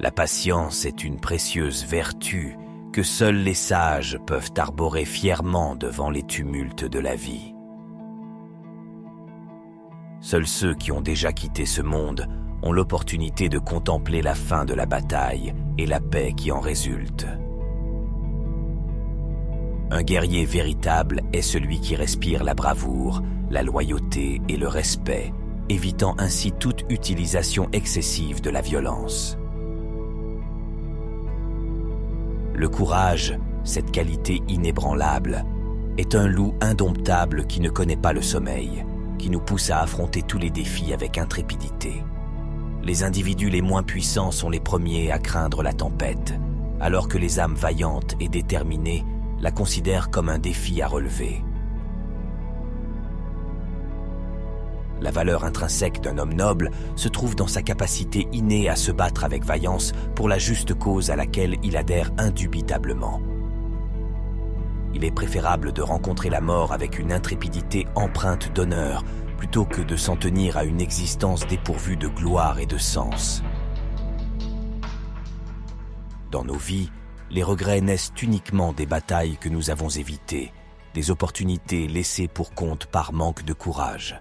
La patience est une précieuse vertu que seuls les sages peuvent arborer fièrement devant les tumultes de la vie. Seuls ceux qui ont déjà quitté ce monde ont l'opportunité de contempler la fin de la bataille et la paix qui en résulte. Un guerrier véritable est celui qui respire la bravoure, la loyauté et le respect, évitant ainsi toute utilisation excessive de la violence. Le courage, cette qualité inébranlable, est un loup indomptable qui ne connaît pas le sommeil, qui nous pousse à affronter tous les défis avec intrépidité. Les individus les moins puissants sont les premiers à craindre la tempête, alors que les âmes vaillantes et déterminées la considèrent comme un défi à relever. La valeur intrinsèque d'un homme noble se trouve dans sa capacité innée à se battre avec vaillance pour la juste cause à laquelle il adhère indubitablement. Il est préférable de rencontrer la mort avec une intrépidité empreinte d'honneur plutôt que de s'en tenir à une existence dépourvue de gloire et de sens. Dans nos vies, les regrets naissent uniquement des batailles que nous avons évitées, des opportunités laissées pour compte par manque de courage.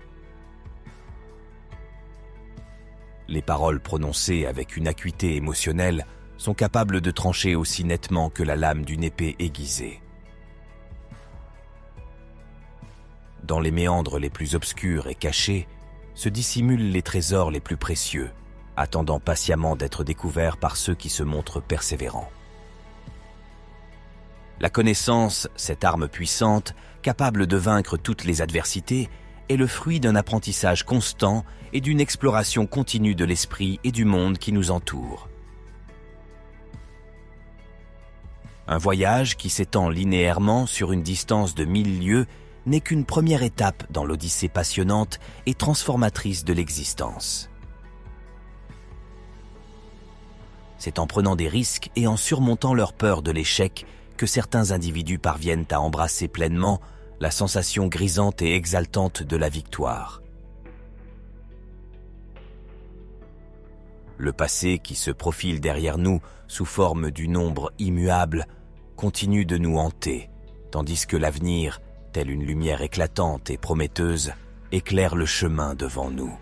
Les paroles prononcées avec une acuité émotionnelle sont capables de trancher aussi nettement que la lame d'une épée aiguisée. Dans les méandres les plus obscurs et cachés, se dissimulent les trésors les plus précieux, attendant patiemment d'être découverts par ceux qui se montrent persévérants. La connaissance, cette arme puissante, capable de vaincre toutes les adversités, est le fruit d'un apprentissage constant et d'une exploration continue de l'esprit et du monde qui nous entoure. Un voyage qui s'étend linéairement sur une distance de 1000 lieues n'est qu'une première étape dans l'odyssée passionnante et transformatrice de l'existence. C'est en prenant des risques et en surmontant leur peur de l'échec que certains individus parviennent à embrasser pleinement la sensation grisante et exaltante de la victoire. Le passé qui se profile derrière nous sous forme d'une ombre immuable continue de nous hanter, tandis que l'avenir, telle une lumière éclatante et prometteuse, éclaire le chemin devant nous.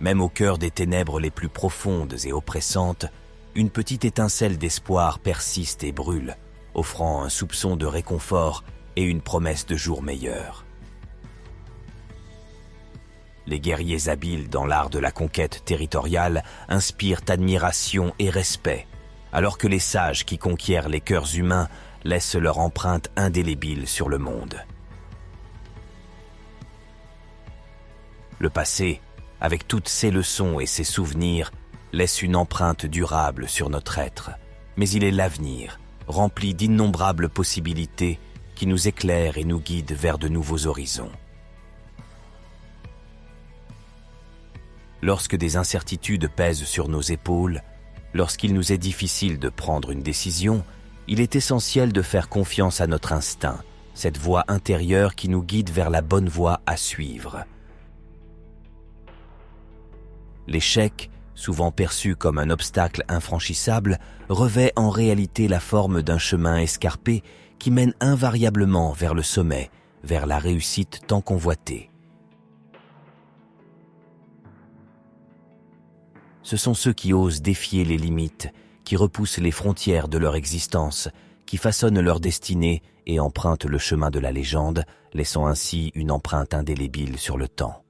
Même au cœur des ténèbres les plus profondes et oppressantes, une petite étincelle d'espoir persiste et brûle, offrant un soupçon de réconfort et une promesse de jours meilleurs. Les guerriers habiles dans l'art de la conquête territoriale inspirent admiration et respect, alors que les sages qui conquièrent les cœurs humains laissent leur empreinte indélébile sur le monde. Le passé, avec toutes ses leçons et ses souvenirs, laisse une empreinte durable sur notre être, mais il est l'avenir, rempli d'innombrables possibilités qui nous éclairent et nous guident vers de nouveaux horizons. Lorsque des incertitudes pèsent sur nos épaules, lorsqu'il nous est difficile de prendre une décision, il est essentiel de faire confiance à notre instinct, cette voix intérieure qui nous guide vers la bonne voie à suivre. L'échec, souvent perçu comme un obstacle infranchissable, revêt en réalité la forme d'un chemin escarpé qui mène invariablement vers le sommet, vers la réussite tant convoitée. Ce sont ceux qui osent défier les limites, qui repoussent les frontières de leur existence, qui façonnent leur destinée et empruntent le chemin de la légende, laissant ainsi une empreinte indélébile sur le temps.